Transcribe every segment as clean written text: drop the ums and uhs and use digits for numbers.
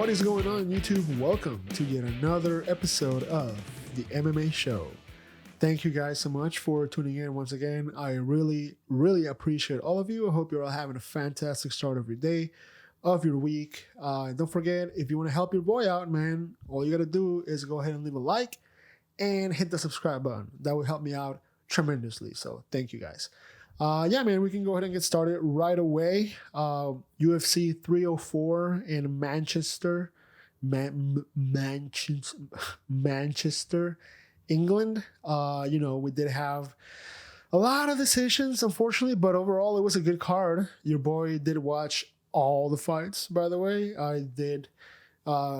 What is going on, YouTube? Welcome to yet another episode of the MMA show. Thank you guys so much for tuning in once again. I really appreciate all of you. I hope you're all having a fantastic start of your day, of your week. Don't forget, if you want to help your boy out, man, all you got to do is go ahead and leave a like and hit the subscribe button. That will help me out tremendously. So thank you guys. Yeah, man, we can go ahead and get started right away. UFC 304 in Manchester, Manchester, England. We did have a lot of decisions, unfortunately, but overall it was a good card. Your boy did watch all the fights, by the way. I did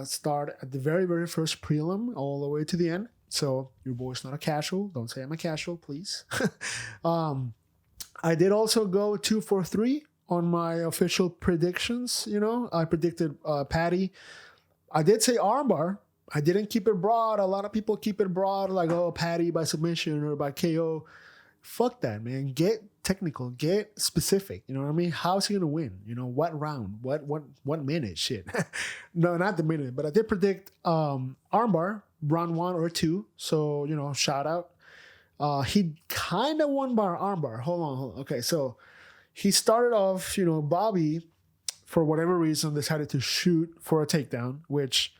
start at the very first prelim all the way to the end. So your boy's not a casual. Don't say I'm a casual, please. I did also go 2 for 3 on my official predictions. I predicted Patty. I did say armbar. I didn't keep it broad. A lot of people keep it broad, like, oh, Patty by submission or by KO. Fuck that, man. Get technical. Get specific. You know what I mean? How's he gonna win? What round? What minute? Shit. No, not the minute. But I did predict armbar, round 1 or 2. So, shout out. He kind of won by armbar. Hold on. Okay, so he started off, Bobby, for whatever reason, decided to shoot for a takedown, which,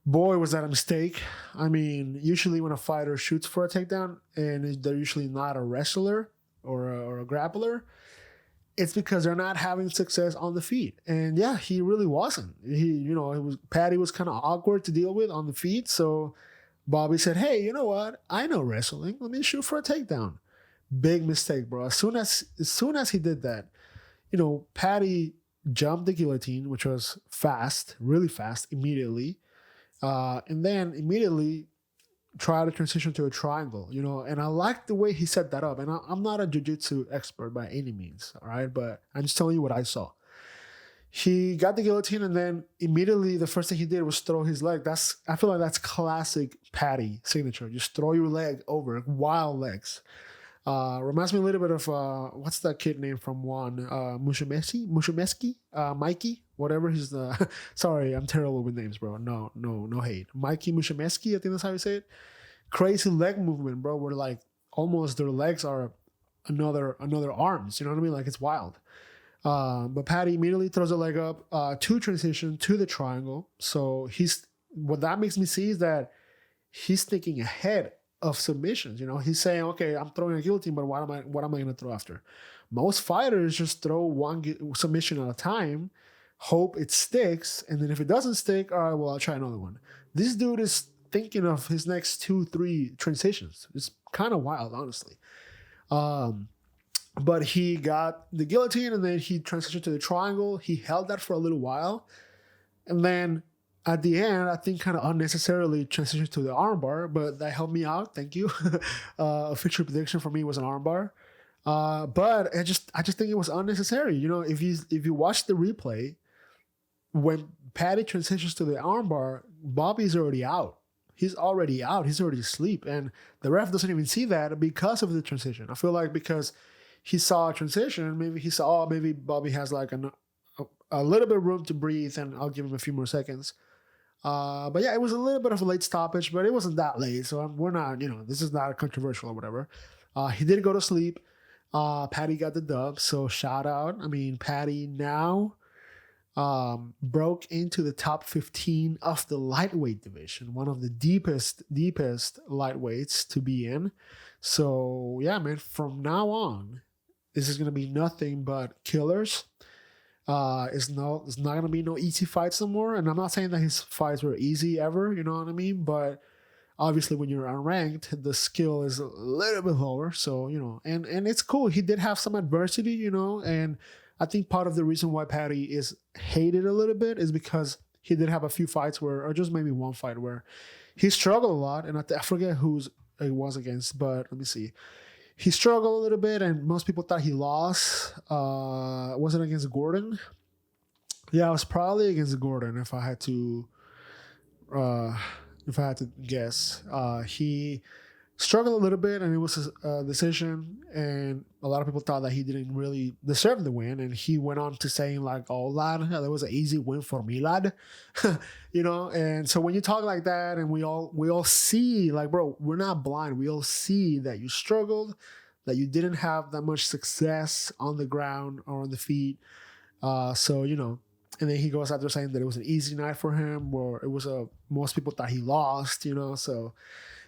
boy, was that a mistake. I mean, usually when a fighter shoots for a takedown and they're usually not a wrestler or a grappler, it's because they're not having success on the feet. And yeah, he really wasn't. Patty was kind of awkward to deal with on the feet, so Bobby said, hey, you know what? I know wrestling. Let me shoot for a takedown. Big mistake, bro. As soon as he did that, Patty jumped the guillotine, which was fast, really fast, immediately. And then immediately tried to transition to a triangle, and I like the way he set that up. And I'm not a jiu-jitsu expert by any means, all right? But I'm just telling you what I saw. He got the guillotine, and then immediately the first thing he did was throw his leg. I feel like that's classic Patty signature. Just throw your leg over, wild legs. Reminds me a little bit of what's that kid name from one? Mushimeski, Mikey, whatever he's the. Sorry, I'm terrible with names, bro. No hate. Mikey Mushimeski, I think that's how you say it. Crazy leg movement, bro. Where like almost their legs are another arms. You know what I mean? Like it's wild. But Patty immediately throws a leg up to transition to the triangle. So what that makes me see is that he's thinking ahead of submissions. He's saying, okay, I'm throwing a guillotine, but what am I going to throw after? Most fighters just throw one submission at a time, hope it sticks, and then if it doesn't stick, all right, well, I'll try another one. This dude is thinking of his next 2-3 transitions. It's kind of wild, honestly. But he got the guillotine, and then he transitioned to the triangle. He held that for a little while. And then at the end, I think kind of unnecessarily transitioned to the armbar, but that helped me out. Thank you. A future prediction for me was an armbar. But I just think it was unnecessary. If you watch the replay, when Patty transitions to the armbar, Bobby's already out. He's already out. He's already asleep. And the ref doesn't even see that because of the transition. I feel like because he saw a transition, maybe he saw, maybe Bobby has like a little bit of room to breathe, and I'll give him a few more seconds. But yeah, it was a little bit of a late stoppage, but it wasn't that late. So we're not, this is not controversial or whatever. He did go to sleep. Patty got the dub. So shout out. I mean, Patty now broke into the top 15 of the lightweight division, one of the deepest lightweights to be in. So yeah, man, from now on, this is going to be nothing but killers. It's not going to be no easy fights no more. And I'm not saying that his fights were easy ever, you know what I mean? But obviously when you're unranked, the skill is a little bit lower. So, and it's cool. He did have some adversity, and I think part of the reason why Patty is hated a little bit is because he did have a few fights or just maybe one fight where he struggled a lot. And I forget who it was against, but let me see. He struggled a little bit, and most people thought he lost. Was it against Gordon? Yeah, it was probably against Gordon. If I had to guess, he struggled a little bit, and it was a decision. And a lot of people thought that he didn't really deserve the win. And he went on to saying like, "Oh, lad, that was an easy win for me, lad." And so when you talk like that, and we all see, like, bro, we're not blind. We all see that you struggled, that you didn't have that much success on the ground or on the feet. And then he goes out there saying that it was an easy night for him, or it was most people thought he lost, So,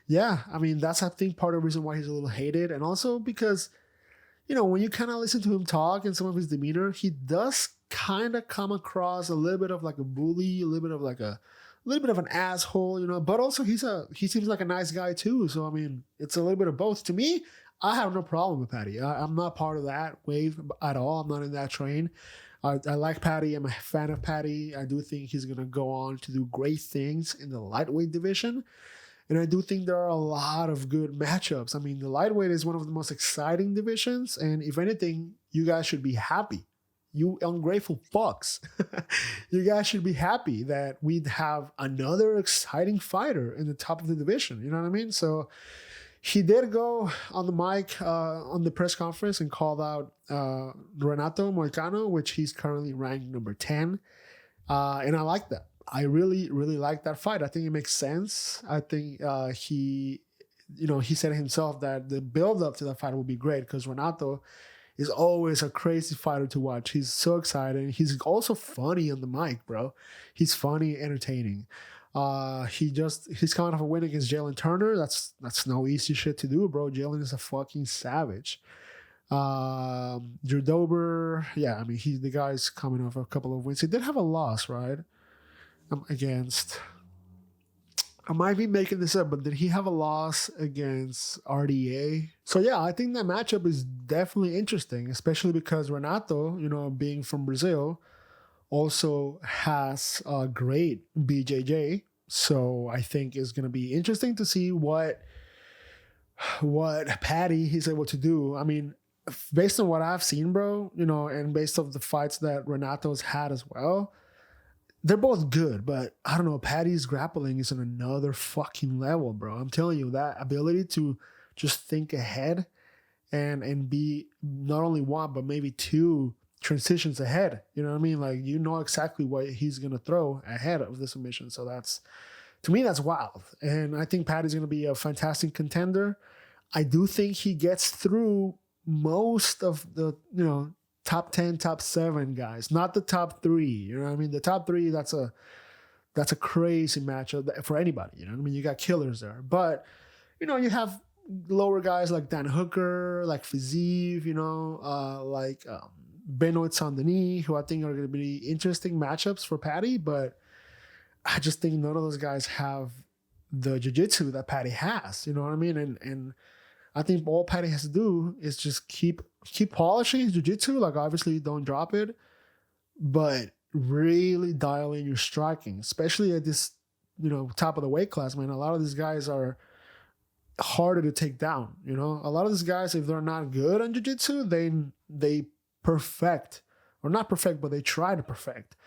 yeah, I mean, that's, I think, part of the reason why he's a little hated. And also because, when you kind of listen to him talk and some of his demeanor, he does kind of come across a little bit of like a bully, a little bit of an asshole, but also he seems like a nice guy too. So, I mean, it's a little bit of both. To me, I have no problem with Patty. I'm not part of that wave at all. I'm not in that train. I like Patty. I'm a fan of Patty. I do think he's going to go on to do great things in the lightweight division. And I do think there are a lot of good matchups. I mean, the lightweight is one of the most exciting divisions. And if anything, you guys should be happy. You ungrateful fucks. You guys should be happy that we'd have another exciting fighter in the top of the division. You know what I mean? So he did go on the mic on the press conference and called out Renato Moicano, which he's currently ranked number 10. And I like that. I really, really like that fight. I think it makes sense. I think he said himself that the build-up to that fight will be great because Renato is always a crazy fighter to watch. He's so exciting. He's also funny on the mic, bro. He's funny, entertaining. He's coming off a win against Jalen Turner. That's no easy shit to do, bro. Jalen is a fucking savage. Drew Dober, yeah, I mean, the guy's coming off a couple of wins. He did have a loss, right? I might be making this up, but did he have a loss against RDA? So yeah, I think that matchup is definitely interesting, especially because Renato, being from Brazil, also has a great BJJ. So I think it's going to be interesting to see what Patty he's able to do. I mean, based on what I've seen, bro, and based off the fights that Renato's had as well, they're both good, but I don't know, Patty's grappling is on another fucking level, bro. I'm telling you, that ability to just think ahead and be not only one, but maybe two transitions ahead. You know what I mean? Like, exactly what he's going to throw ahead of the submission. So to me, that's wild. And I think Patty's going to be a fantastic contender. I do think he gets through most of the, top 10, top 7 guys, not the top 3. You know what I mean? The top 3, that's a crazy matchup for anybody. You know what I mean? You got killers there. But, you have lower guys like Dan Hooker, like Fiziev, like Benoit Saint-Denis, who I think are going to be interesting matchups for Patty. But I just think none of those guys have the jiu-jitsu that Patty has. You know what I mean? And I think all Patty has to do is just keep polishing his jiu-jitsu. Like, obviously, don't drop it, but really dial in your striking, especially at this, top of the weight class, man. A lot of these guys are harder to take down. A lot of these guys, if they're not good on jiu-jitsu, they perfect, or not perfect, but they try to perfect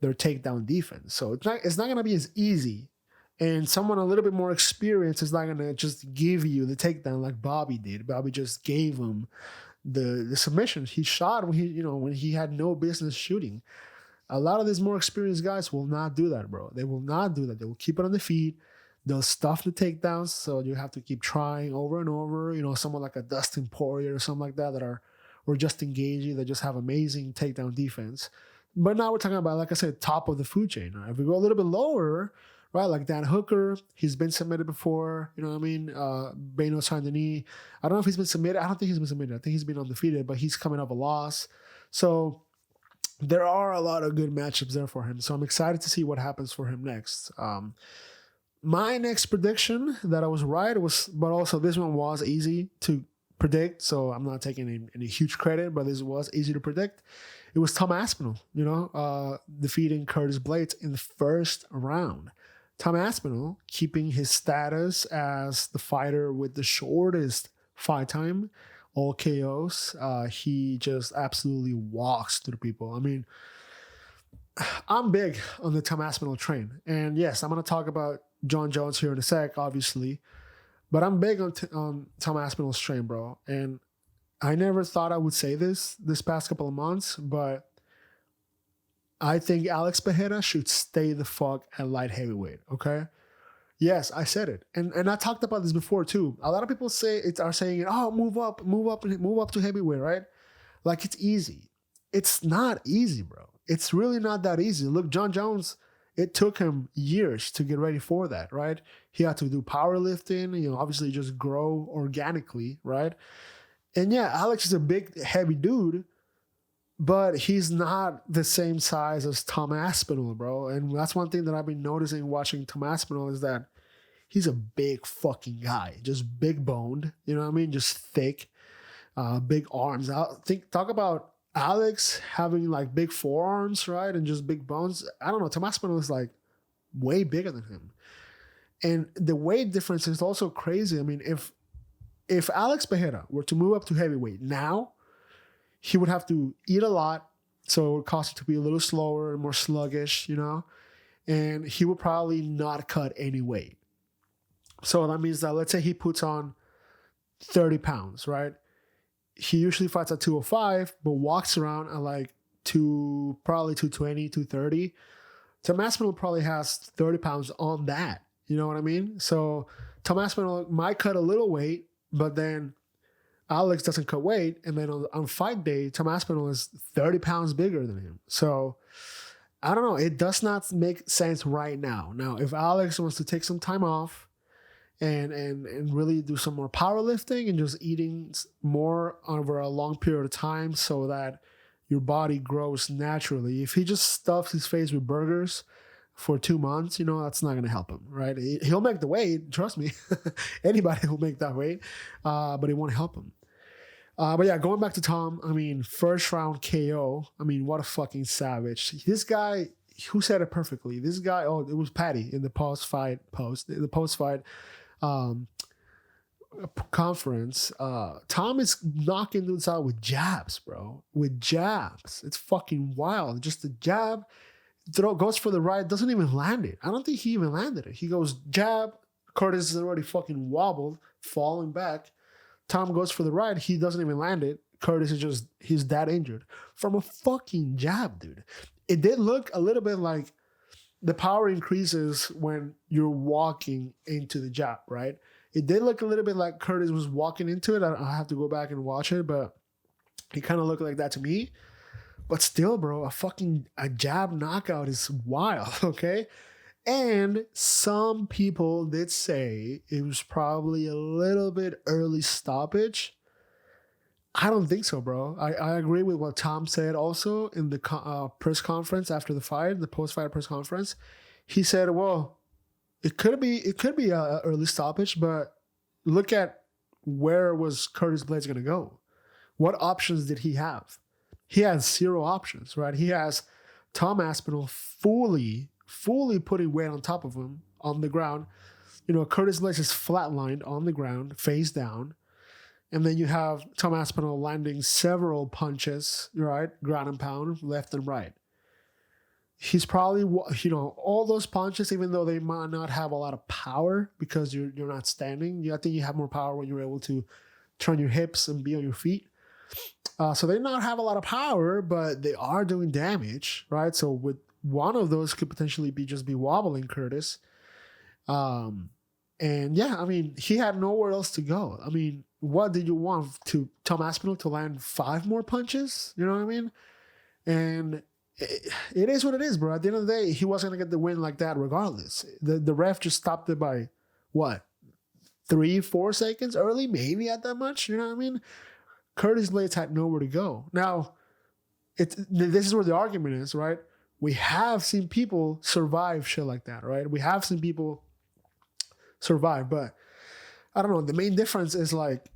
their takedown defense. So it's not going to be as easy. And someone a little bit more experienced is not going to just give you the takedown like Bobby did. Bobby just gave him the submission. He shot when he had no business shooting. A lot of these more experienced guys will not do that, bro. They will not do that. They will keep it on the feet. They'll stuff the takedowns, so you have to keep trying over and over. Someone like a Dustin Poirier or something like that or Justin Gaethje that just have amazing takedown defense. But now we're talking about, like I said, top of the food chain. Right? If we go a little bit lower, right, like Dan Hooker, he's been submitted before. You know what I mean? Benoit Saint-Denis, I don't know if he's been submitted. I don't think he's been submitted. I think he's been undefeated, but he's coming off a loss. So there are a lot of good matchups there for him. So I'm excited to see what happens for him next. My next prediction that I was right but also this one was easy to predict. So I'm not taking any huge credit, but this was easy to predict. It was Tom Aspinall, defeating Curtis Blades in the first round. Tom Aspinall keeping his status as the fighter with the shortest fight time, all KOs. He just absolutely walks through people. I mean, I'm big on the Tom Aspinall train. And yes, I'm going to talk about John Jones here in a sec, obviously. But I'm big on Tom Aspinall's train, bro. And I never thought I would say this past couple of months, but I think Alex Pereira should stay the fuck at light heavyweight, okay? Yes, I said it. And I talked about this before too. A lot of people are saying, oh, move up to heavyweight, right? Like it's easy. It's not easy, bro. It's really not that easy. Look, John Jones, it took him years to get ready for that, right? He had to do powerlifting, obviously just grow organically, right? And yeah, Alex is a big, heavy dude, but he's not the same size as Tom Aspinall, bro. And that's one thing that I've been noticing watching Tom Aspinall is that he's a big fucking guy, just big boned, you know what I mean? Just thick, big arms. Talk about Alex having like big forearms, right? And just big bones. I don't know. Tom Aspinall is like way bigger than him. And the weight difference is also crazy. I mean, if Alex Pereira were to move up to heavyweight now, he would have to eat a lot. So it would cost him to be a little slower and more sluggish, and he would probably not cut any weight. So that means that let's say he puts on 30 pounds, right? He usually fights at 205, but walks around at like probably 220, 230. Tom Aspinall probably has 30 pounds on that. You know what I mean? So Tom Aspinall might cut a little weight, but then Alex doesn't cut weight. And then on fight day, Tom Aspinall is 30 pounds bigger than him. So I don't know. It does not make sense right now. Now, if Alex wants to take some time off, and really do some more powerlifting and just eating more over a long period of time so that your body grows naturally. If he just stuffs his face with burgers for 2 months, that's not going to help him, right? He'll make the weight, trust me. Anybody will make that weight, but it won't help him. But yeah, going back to Tom, I mean, first round KO. I mean, what a fucking savage. This guy, who said it perfectly? This guy, it was Patty in the post-fight conference. Tom is knocking dudes out with jabs, bro. With jabs. It's fucking wild. Just the jab, goes for the right, doesn't even land it. I don't think he even landed it. He goes jab, Curtis is already fucking wobbled, falling back. Tom goes for the right, he doesn't even land it. Curtis he's that injured. From a fucking jab, dude. It did look a little bit like the power increases when you're walking into the jab, right? It did look a little bit like Curtis was walking into it. I have to go back and watch it, but it kind of looked like that to me. But still, bro, a jab knockout is wild, okay? And some people did say it was probably a little bit early stoppage. I don't think so, bro. I agree with what Tom said also in the press conference after the fight, the post-fight press conference. He said, well, it could be a early stoppage, but look at where was Curtis Blades going to go? What options did he have? He has 0 options, right? He has Tom Aspinall fully putting weight on top of him on the ground. Curtis Blades is flatlined on the ground, face down. And then you have Tom Aspinall landing several punches, right? Ground and pound, left and right. He's probably, all those punches, even though they might not have a lot of power because you're not standing. I think you have more power when you're able to turn your hips and be on your feet. So they not have a lot of power, but they are doing damage, right? So with one of those could potentially be wobbling Curtis. And yeah, I mean, he had nowhere else to go. I mean, what did you want to Tom Aspinall to land 5 more punches? You know what I mean? And it is what it is, bro. At the end of the day, he wasn't going to get the win like that regardless. The ref just stopped it by, 3-4 seconds early? Maybe at that much? You know what I mean? Curtis Blades had nowhere to go. Now, this is where the argument is, right? We have seen people survive shit like that, right? We have seen people survive, but I don't know. The main difference is like,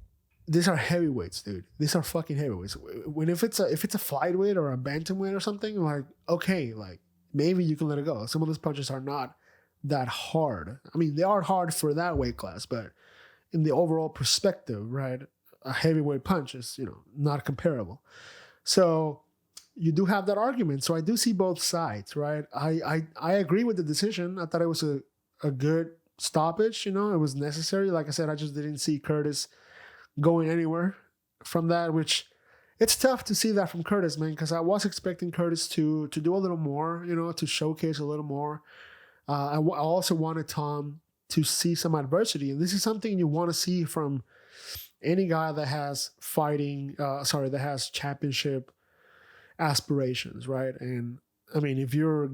these are heavyweights, dude. These are fucking heavyweights. If it's a flyweight or a bantamweight or something, like, okay, like maybe you can let it go. Some of those punches are not that hard. I mean, they are hard for that weight class, but in the overall perspective, right, a heavyweight punch is, not comparable. So you do have that argument. So I do see both sides, right? I agree with the decision. I thought it was a good stoppage. It was necessary. Like I said, I just didn't see Curtis going anywhere from that, which it's tough to see that from Curtis, man, because I was expecting Curtis to do a little more, to showcase a little more. I also wanted Tom to see some adversity, and this is something you want to see from any guy that has that has championship aspirations, right? And I mean, if you're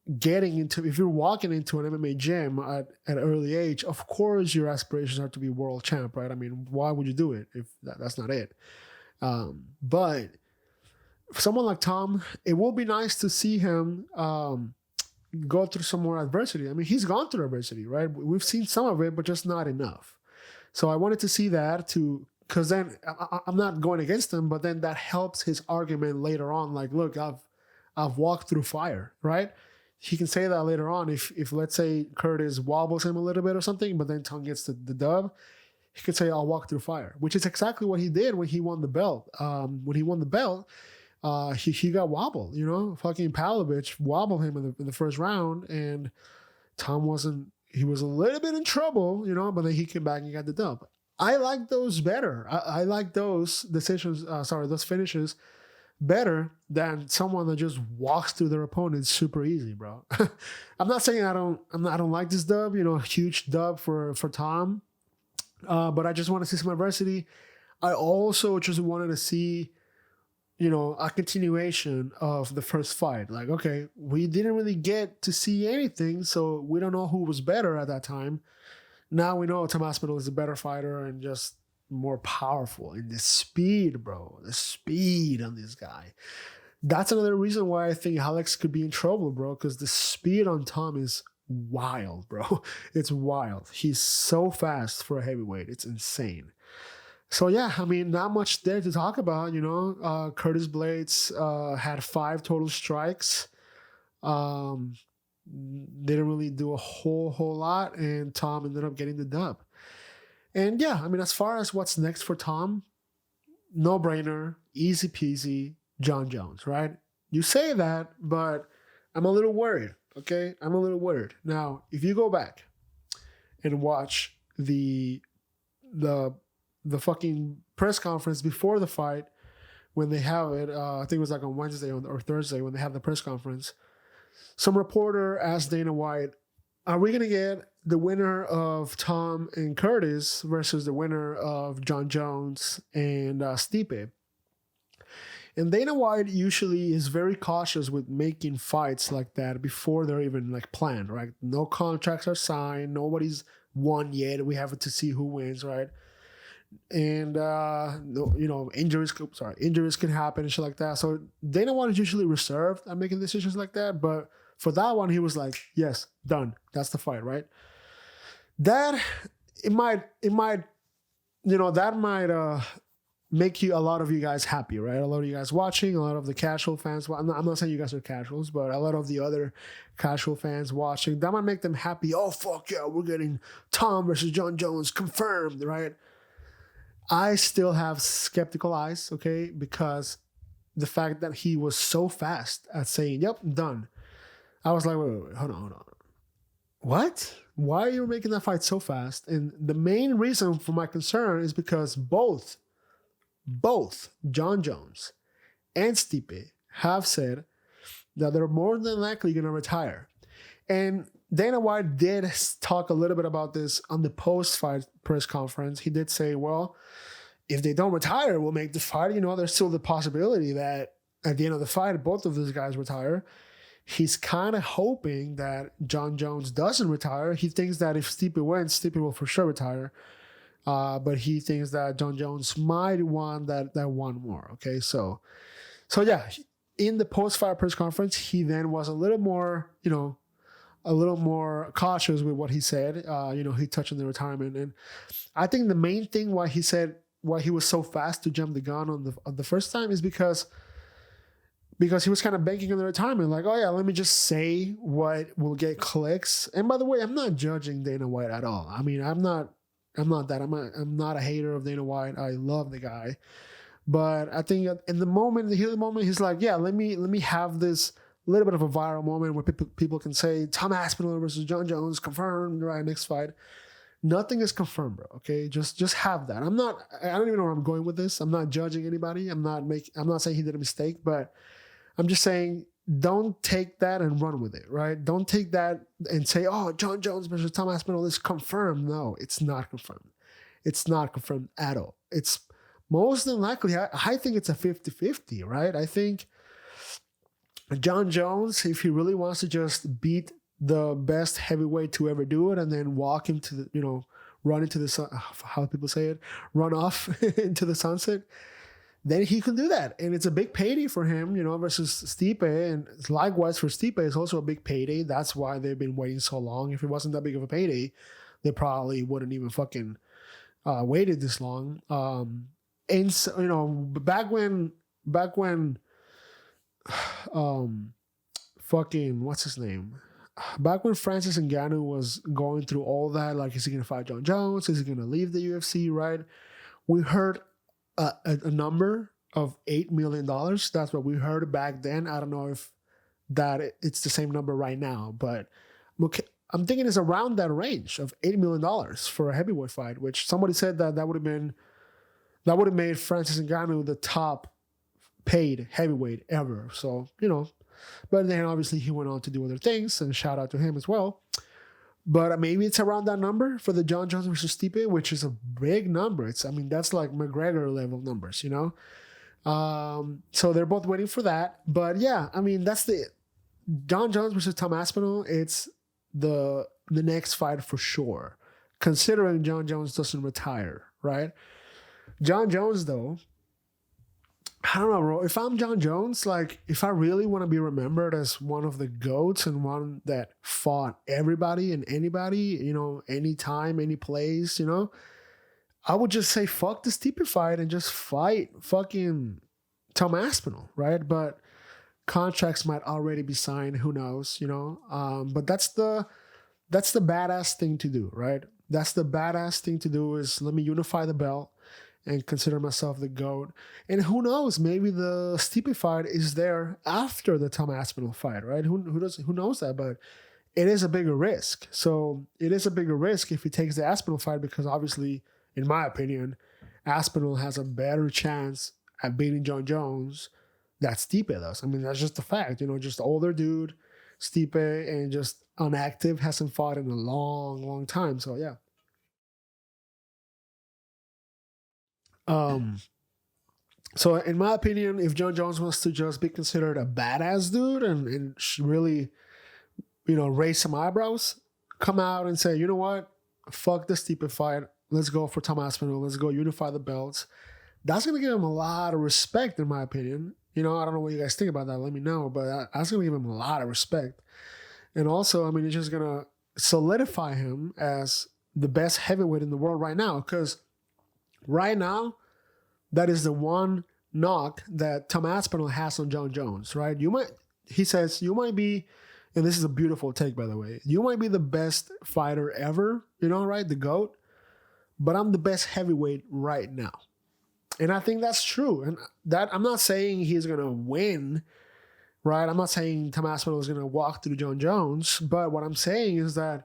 walking into an MMA gym at an early age, of course your aspirations are to be world champ, right? I mean, why would you do it if that's not it? But for someone like Tom, it will be nice to see him go through some more adversity. I mean, he's gone through adversity, right? We've seen some of it, but just not enough. So I wanted to see that because then I'm not going against him, but then that helps his argument later on. Like, look, I've walked through fire, right? He can say that later on if let's say Curtis wobbles him a little bit or something, but then Tom gets the dub, he could say, I'll walk through fire, which is exactly what he did when he won the belt. When he won the belt, he got wobbled, fucking Pavlovich wobbled him in the first round, and Tom he was a little bit in trouble, but then he came back and got the dub. I like those better. I like those decisions, those finishes better than someone that just walks through their opponent super easy, bro. I'm not saying I don't like this dub, huge dub for Tom. But I just want to see some adversity. I also just wanted to see, a continuation of the first fight. Like, okay, we didn't really get to see anything, so we don't know who was better at that time. Now we know Tom Aspinall is a better fighter and just more powerful. And the speed, bro, the speed on this guy. That's another reason why I think Alex could be in trouble, bro, because the speed on Tom is wild, bro. It's wild. He's so fast for a heavyweight. It's insane. So yeah, I mean, not much there to talk about, Curtis Blades had 5 total strikes. Didn't really do a whole lot, and Tom ended up getting the dub. And yeah, I mean, as far as what's next for Tom, no brainer, easy peasy, John Jones, right? You say that, but I'm a little worried. Okay, I'm a little worried. Now, if you go back and watch the fucking press conference before the fight, when they have it, I think it was like on Wednesday or Thursday when they have the press conference, some reporter asked Dana White, are we going to get the winner of Tom and Curtis versus the winner of John Jones and Stipe? And Dana White usually is very cautious with making fights like that before they're even like planned, right? No contracts are signed. Nobody's won yet. We have to see who wins, right? And injuries can happen and shit like that. So Dana White is usually reserved at making decisions like that. But for that one, he was like, yes, done. That's the fight, right? That might make a lot of you guys happy, right? A lot of you guys watching, a lot of the casual fans. Well, I'm not saying you guys are casuals, but a lot of the other casual fans watching, that might make them happy. Oh, fuck yeah, we're getting Tom versus John Jones confirmed, right? I still have skeptical eyes, okay? Because the fact that he was so fast at saying, yep, done. I was like, wait, hold on. What? Why are you making that fight so fast? And the main reason for my concern is because both John Jones and Stipe have said that they're more than likely going to retire. And Dana White did talk a little bit about this on the post-fight press conference. He did say, well, if they don't retire, we'll make the fight. There's still the possibility that at the end of the fight, both of those guys retire. He's kind of hoping that John Jones doesn't retire. He thinks that if Stipe wins, Stipe will for sure retire. But he thinks that John Jones might want that one more. Okay, so yeah, in the post-fight press conference, he then was a little more cautious with what he said. He touched on the retirement, and I think the main thing why he was so fast to jump the gun on the first time is because he was kind of banking on the retirement. Like, oh yeah, let me just say what will get clicks. And by the way, I'm not judging Dana White at all. I mean, I'm not that. I'm not a hater of Dana White. I love the guy. But I think in the moment, he's like, yeah, let me have this little bit of a viral moment where people can say Tom Aspinall versus John Jones confirmed, right? Next fight. Nothing is confirmed, bro. Okay, just have that. I don't even know where I'm going with this. I'm not judging anybody. I'm not saying he did a mistake, but I'm just saying don't take that and run with it, right? Don't take that and say, oh, John Jones versus Tom Aspinall is confirmed. No, it's not confirmed. It's not confirmed at all. It's most than likely, I think it's a 50-50, right? I think John Jones, if he really wants to just beat the best heavyweight to ever do it and then walk into the, run into the sun, how people say it, run off into the sunset, then he can do that. And it's a big payday for him, versus Stipe. And likewise for Stipe, it's also a big payday. That's why they've been waiting so long. If it wasn't that big of a payday, they probably wouldn't even fucking waited this long. And so, back when fucking, what's his name? Back when Francis Ngannou was going through all that, like, is he going to fight John Jones? Is he going to leave the UFC, right? We heard a number of $8 million. That's what we heard back then. I don't know if it's the same number right now, but I'm thinking it's around that range of $8 million for a heavyweight fight, which somebody said that would have made Francis Ngannou the top paid heavyweight ever. So, but then obviously he went on to do other things, and shout out to him as well. But maybe it's around that number for the John Jones versus Stipe, which is a big number. That's like McGregor level numbers, So they're both waiting for that. But yeah, that's the John Jones versus Tom Aspinall. It's the next fight for sure, considering John Jones doesn't retire, right? John Jones, though, I don't know, bro. If I'm John Jones, like, if I really want to be remembered as one of the GOATs and one that fought everybody and anybody, anytime, any place, I would just say fuck the Stipe fight and just fight fucking Tom Aspinall, right? But contracts might already be signed. Who knows, But that's the badass thing to do, right? That's the badass thing to do is let me unify the belt and consider myself the GOAT. And who knows, maybe the Stipe fight is there after the Tom Aspinall fight, right? Who knows that? But it is a bigger risk. So it is a bigger risk if he takes the Aspinall fight, because obviously, in my opinion, Aspinall has a better chance at beating John Jones than Stipe does. That's just the fact, just older dude, Stipe, and just inactive, hasn't fought in a long, long time. So yeah. So in my opinion, if John Jones wants to just be considered a badass dude and really, raise some eyebrows, come out and say, you know what, fuck the Stipe fight. Let's go for Tom Aspinall. Let's go unify the belts. That's going to give him a lot of respect, in my opinion. I don't know what you guys think about that. Let me know. But that's going to give him a lot of respect. And also, it's just going to solidify him as the best heavyweight in the world right now. Because right now, that is the one knock that Tom Aspinall has on John Jones, right? He says, you might be, and this is a beautiful take, by the way, you might be the best fighter ever, right? The GOAT, but I'm the best heavyweight right now. And I think that's true. And that, I'm not saying he's going to win, right? I'm not saying Tom Aspinall is going to walk through John Jones, but what I'm saying is that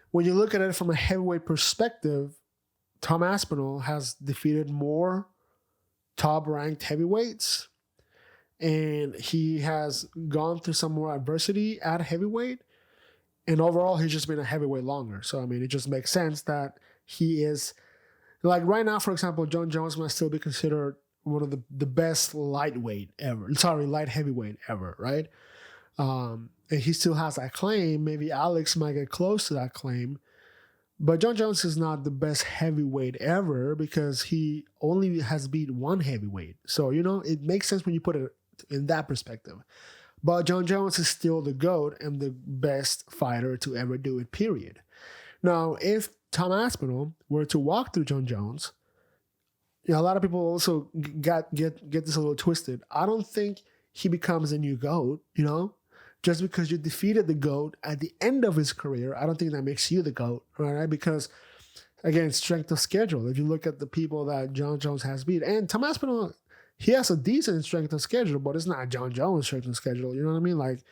when you look at it from a heavyweight perspective, Tom Aspinall has defeated more top-ranked heavyweights, and he has gone through some more adversity at heavyweight, and overall, he's just been a heavyweight longer. So, it just makes sense that he is, like right now, for example, John Jones might still be considered one of the best light heavyweight ever, right? And he still has that claim. Maybe Alex might get close to that claim. But John Jones is not the best heavyweight ever because he only has beat one heavyweight. So, it makes sense when you put it in that perspective. But John Jones is still the GOAT and the best fighter to ever do it, period. Now, if Tom Aspinall were to walk through John Jones, a lot of people also get this a little twisted. I don't think he becomes a new GOAT, Just because you defeated the GOAT at the end of his career, I don't think that makes you the GOAT, right? Because, again, strength of schedule. If you look at the people that John Jones has beat, and Tom Aspinall he has a decent strength of schedule, but it's not John Jones' strength of schedule. You know what I mean? Like,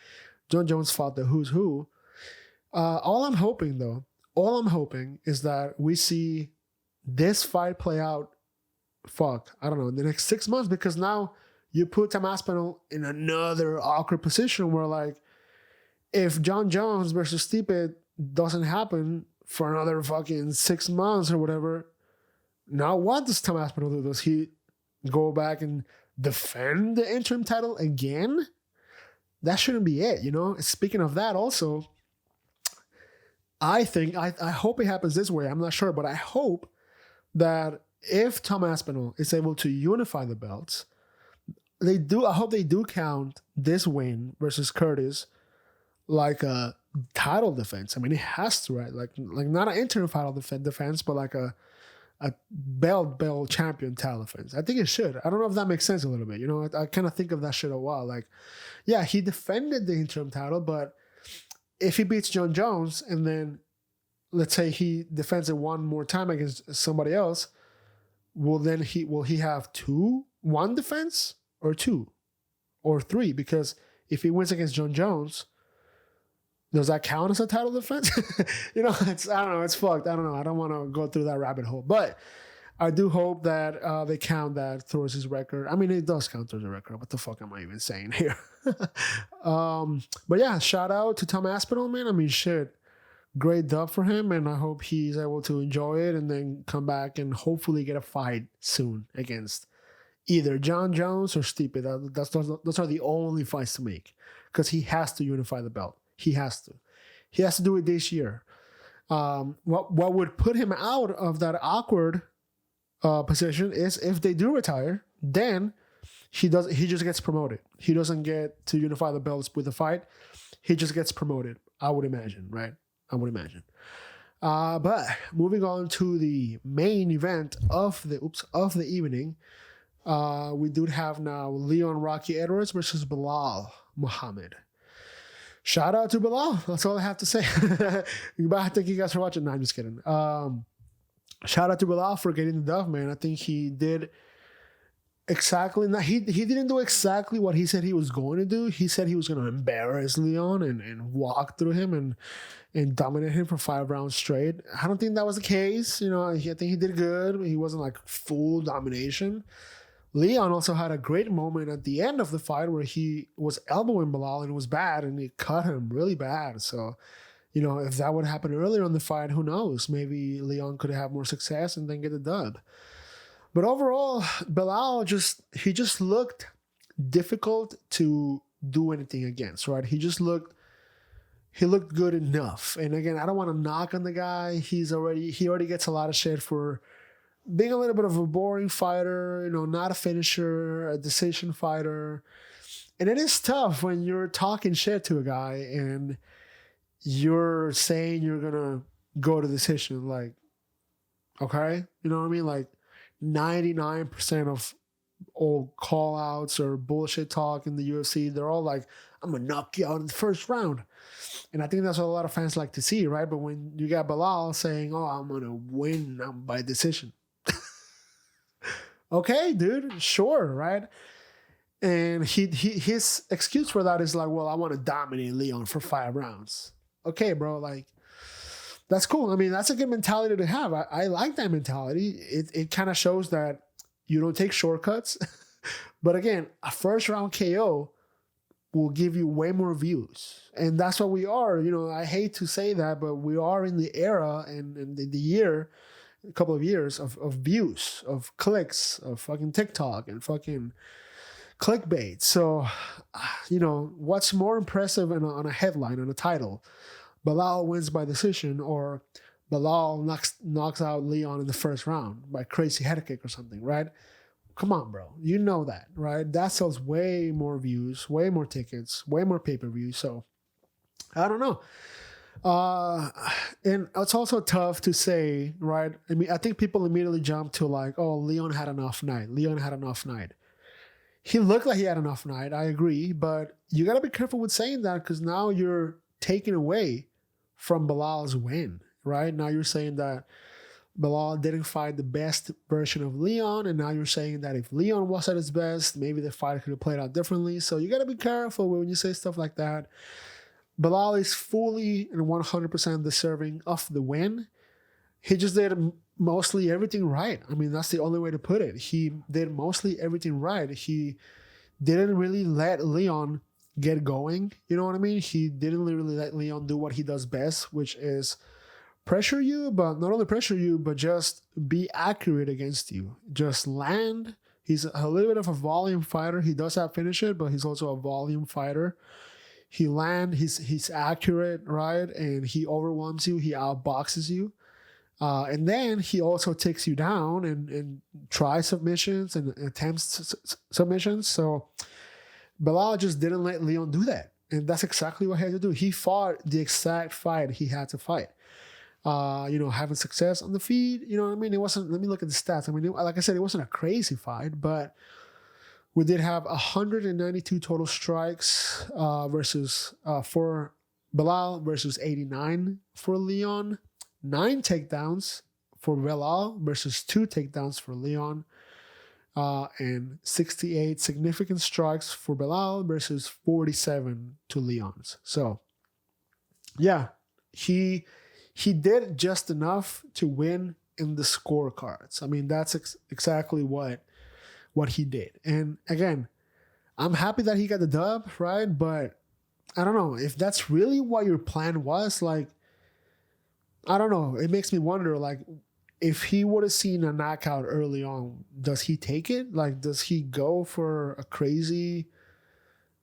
John Jones fought the who's who. All I'm hoping is that we see this fight play out, I don't know, in the next 6 months, because now you put Tom Aspinall in another awkward position where, like, if John Jones versus Stipe doesn't happen for another fucking 6 months or whatever, now what does Tom Aspinall do? Does he go back and defend the interim title again? That shouldn't be it, you know? Speaking of that also, I hope it happens this way. I'm not sure, but I hope that if Tom Aspinall is able to unify the belts, I hope they do count this win versus Curtis like a title defense. I mean, it has to, right? Like not an interim title defense, but like a belt champion title defense. I think it should. I don't know if that makes sense a little bit. You know, I kind of think of that shit a while. Like, yeah, he defended the interim title, but if he beats John Jones and then let's say he defends it one more time against somebody else, will he have one defense or two or three? Because if he wins against John Jones, does that count as a title defense? You know, I don't know. It's fucked. I don't know. I don't want to go through that rabbit hole. But I do hope that they count that towards his record. I mean, it does count towards the record. What the fuck am I even saying here? But yeah, shout out to Tom Aspinall, man. I mean, shit. Great dub for him. And I hope he's able to enjoy it and then come back and hopefully get a fight soon against either John Jones or Stipe. Those are the only fights to make, because he has to unify the belt. He has to do it this year. What would put him out of that awkward position is if they do retire, then he just gets promoted. He doesn't get to unify the belts with the fight. He just gets promoted, I would imagine, right? I would imagine. But moving on to the main event of the evening, we do have now Leon Rocky Edwards versus Belal Muhammad. Shout out to Belal. That's all I have to say. Thank you guys for watching. No, I'm just kidding. Shout out to Belal for getting the dub, man. I think he did exactly. He didn't do exactly what he said he was going to do. He said he was going to embarrass Leon and walk through him and dominate him for 5 rounds straight. I don't think that was the case. You know, I think he did good. He wasn't like full domination. Leon also had a great moment at the end of the fight where he was elbowing Belal and it was bad and it cut him really bad. So, you know, if that would happen earlier in the fight, who knows? Maybe Leon could have more success and then get the dub. But overall, Belal just looked difficult to do anything against, right? He looked good enough. And again, I don't want to knock on the guy. He already gets a lot of shit for being a little bit of a boring fighter, you know, not a finisher, a decision fighter. And it is tough when you're talking shit to a guy and you're saying you're going to go to decision. Like, okay, you know what I mean? Like 99% of all call outs or bullshit talk in the UFC, they're all like, I'm going to knock you out in the first round. And I think that's what a lot of fans like to see, right? But when you got Belal saying, oh, I'm going to win by decision. Okay, dude, sure, right? And his excuse for that is like, well, I want to dominate Leon for 5 rounds. Okay, bro, like, that's cool. I mean, that's a good mentality to have. I like that mentality. It kind of shows that you don't take shortcuts. But again, a first round KO will give you way more views. And that's what we are. You know, I hate to say that, but we are in the era and the year, a couple of years of views, of clicks, of fucking TikTok and fucking clickbait. So, you know, what's more impressive on a headline, on a title? Belal wins by decision, or Belal knocks out Leon in the first round by crazy head kick or something, right? Come on, bro. You know that, right? That sells way more views, way more tickets, way more pay-per-view. So, I don't know. And it's also tough to say, right? I mean, I think people immediately jump to like, oh, Leon had an off night. Leon had an off night. He looked like he had an off night. I agree. But you got to be careful with saying that, because now you're taking away from Belal's win, right? Now you're saying that Belal didn't fight the best version of Leon, and now you're saying that if Leon was at his best, maybe the fight could have played out differently. So you got to be careful when you say stuff like that. Belal is fully and 100% deserving of the win. He just did mostly everything right. I mean, that's the only way to put it. He did mostly everything right. He didn't really let Leon get going. You know what I mean? He didn't really let Leon do what he does best, which is pressure you, but not only pressure you, but just be accurate against you. Just land. He's a little bit of a volume fighter. He does have finisher, but he's also a volume fighter. He he's accurate, right? And he overwhelms you. He outboxes you. And then he also takes you down and tries submissions and attempts submissions. So Belal just didn't let Leon do that. And that's exactly what he had to do. He fought the exact fight he had to fight. Having success on the feet, you know what I mean? It wasn't, let me look at the stats. I mean, like I said, it wasn't a crazy fight, but we did have 192 total strikes versus for Belal versus 89 for Leon. 9 takedowns for Belal versus 2 takedowns for Leon. And 68 significant strikes for Belal versus 47 to Leon's. So, yeah, he did just enough to win in the scorecards. I mean, that's exactly what he did. And again, I'm happy that he got the dub, right? But I don't know if that's really what your plan was. Like, I don't know. It makes me wonder, like, if he would have seen a knockout early on, does he take it? Like, does he go for a crazy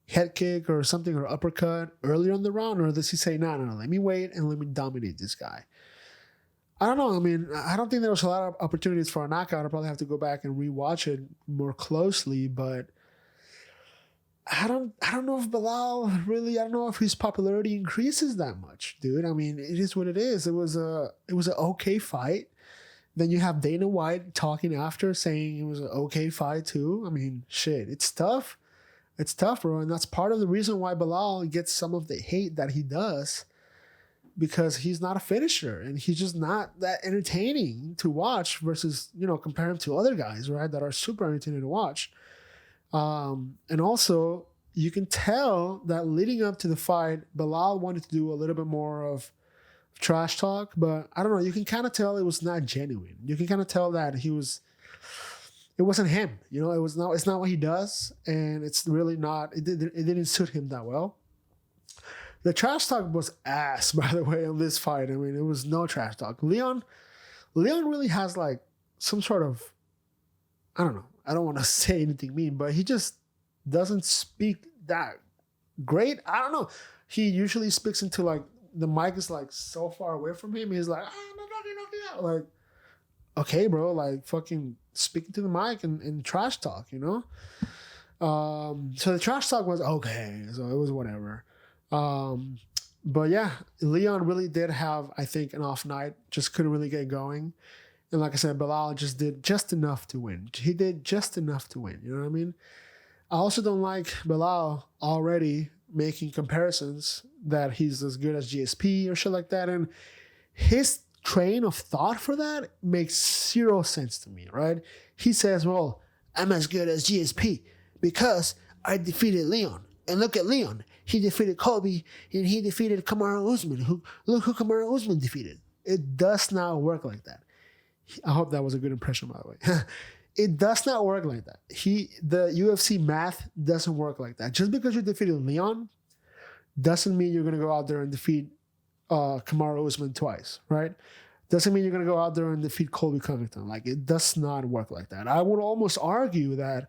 head kick or something, or uppercut earlier in the round? Or does he say, no, let me wait and let me dominate this guy? I don't know. I mean, I don't think there was a lot of opportunities for a knockout. I'll probably have to go back and rewatch it more closely, but I don't know if Belal really, I don't know if his popularity increases that much, dude. I mean, it is what it is. It was an okay fight. Then you have Dana White talking after, saying it was an okay fight too. I mean, shit, it's tough. It's tough, bro. And that's part of the reason why Belal gets some of the hate that he does, because he's not a finisher and he's just not that entertaining to watch versus, compare him to other guys, right, that are super entertaining to watch. And also, you can tell that leading up to the fight, Belal wanted to do a little bit more of trash talk, but I don't know, you can kind of tell it was not genuine. You can kind of tell that it wasn't him, it's not what he does, and it's really not, it didn't suit him that well. The trash talk was ass, by the way, on this fight. I mean, it was no trash talk. Leon really has like some sort of, I don't know, I don't want to say anything mean, but he just doesn't speak that great. I don't know. He usually speaks into like, the mic is like so far away from him. He's like, like, okay, bro, like fucking speaking to the mic and trash talk, So the trash talk was okay. So it was whatever. But yeah, Leon really did have, I think, an off night. Just couldn't really get going. And like I said, Belal just did just enough to win. He did just enough to win. You know what I mean? I also don't like Belal already making comparisons that he's as good as GSP or shit like that. And his train of thought for that makes zero sense to me, right? He says, well, I'm as good as GSP because I defeated Leon. And look at Leon. He defeated Colby and he defeated Kamaru Usman. Look who Kamaru Usman defeated. It does not work like that. I hope that was a good impression, by the way. It does not work like that. The UFC math doesn't work like that. Just because you defeated Leon doesn't mean you're going to go out there and defeat Kamaru Usman twice, right? Doesn't mean you're going to go out there and defeat Colby Covington. Like, it does not work like that. I would almost argue that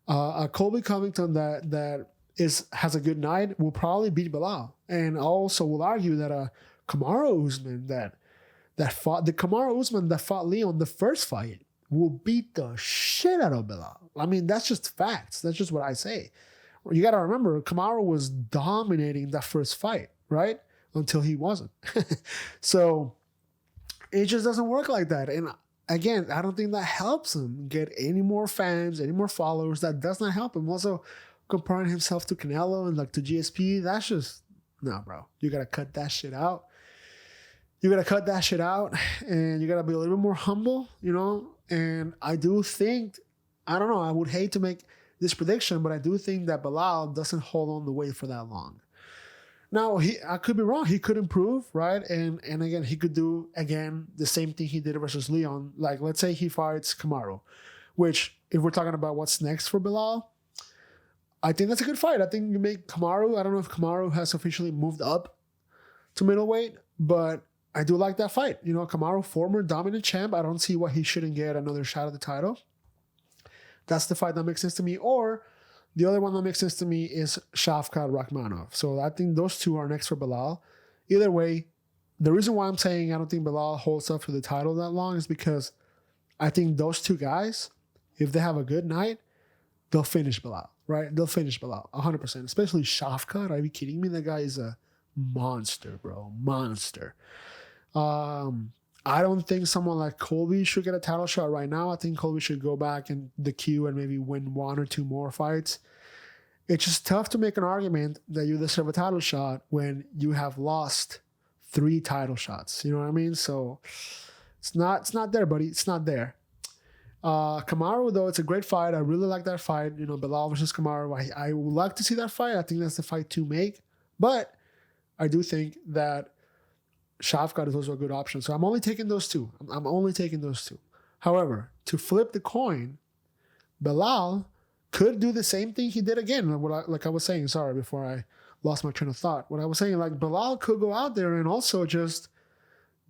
a Colby Covington that has a good night will probably beat Belal. And I also will argue that a Kamaru Usman that fought Leon the first fight will beat the shit out of Belal. I mean, that's just facts. That's just what I say. You got to remember, Kamaru was dominating that first fight, right? Until he wasn't. So it just doesn't work like that. And again, I don't think that helps him get any more fans, any more followers. That does not help him. Also, comparing himself to Canelo and like to GSP, that's just, no, bro. You got to cut that shit out. You got to cut that shit out, and you got to be a little bit more humble, you know? And I do think, I don't know, I would hate to make this prediction, but I do think that Belal doesn't hold on the weight for that long. Now, I could be wrong. He could improve, right? And again, he could do, again, the same thing he did versus Leon. Like, let's say he fights Kamaru, which, if we're talking about what's next for Belal, I think that's a good fight. I think you make Kamaru. I don't know if Kamaru has officially moved up to middleweight, but I do like that fight. You know, Kamaru, former dominant champ. I don't see why he shouldn't get another shot at the title. That's the fight that makes sense to me. Or the other one that makes sense to me is Shavkat Rakhmonov. So I think those two are next for Belal. Either way, the reason why I'm saying I don't think Belal holds up for the title that long is because I think those two guys, if they have a good night, they'll finish Belal, right? They'll finish Belal 100%, especially Shavkat. Are you kidding me? That guy is a monster, bro. Monster. I don't think someone like Colby should get a title shot right now. I think Colby should go back in the queue and maybe win one or two more fights. It's just tough to make an argument that you deserve a title shot when you have lost 3 title shots. You know what I mean? So it's not there, buddy. It's not there. Kamaru, though, it's a great fight. I really like that fight. You know, Belal versus Kamaru. I would like to see that fight. I think that's the fight to make. But I do think that Shavkat is also a good option. So I'm only taking those two. However, to flip the coin, Belal could do the same thing he did again. Like I was saying, sorry, before I lost my train of thought. What I was saying, like Belal could go out there and also just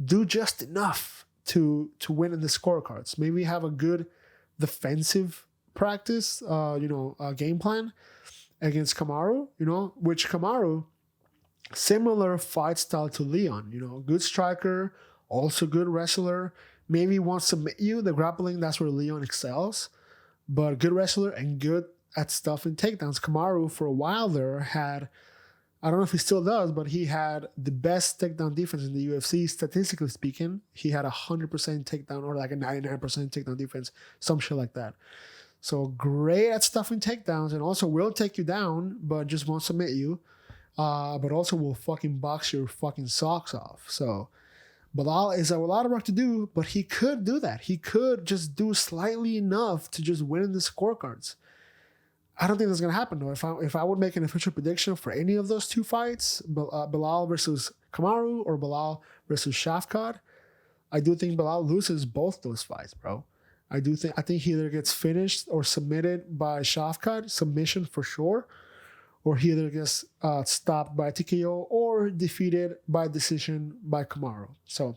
do just enough to win in the scorecards. Maybe have a good defensive practice, game plan against Kamaru, which Kamaru, similar fight style to Leon, good striker, also good wrestler, maybe won't submit you. The grappling, that's where Leon excels, but good wrestler and good at stuffing takedowns. Kamaru, for a while there, had, I don't know if he still does, but he had the best takedown defense in the UFC, statistically speaking. He had 100% takedown or like a 99% takedown defense, some shit like that. So great at stuffing takedowns and also will take you down, but just won't submit you. But also will fucking box your fucking socks off. So Belal is a lot of work to do, but he could do that. He could just do slightly enough to just win in the scorecards. I don't think that's going to happen, though. If I would make an official prediction for any of those two fights, Belal versus Kamaru or Belal versus Shavkat, I do think Belal loses both those fights, bro. I think he either gets finished or submitted by Shavkat, submission for sure, or he either gets stopped by TKO or defeated by decision by Kamaru. So,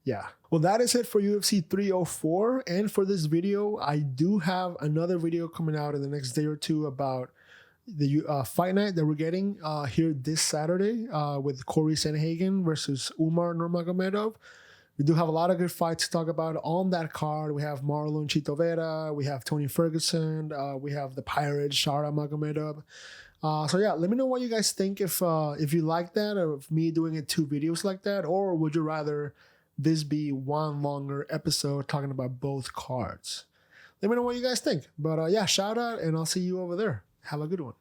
yeah. Well, that is it for UFC 304. And for this video, I do have another video coming out in the next day or two about the fight night that we're getting here this Saturday with Corey Sandhagen versus Umar Nurmagomedov. We do have a lot of good fights to talk about on that card. We have Marlon Chito Vera, we have Tony Ferguson, we have the Pirate Shara Magomedov. So yeah, let me know what you guys think if you like that, or if me doing it 2 videos like that, or would you rather this be one longer episode talking about both cards? Let me know what you guys think. But yeah, shout out, and I'll see you over there. Have a good one.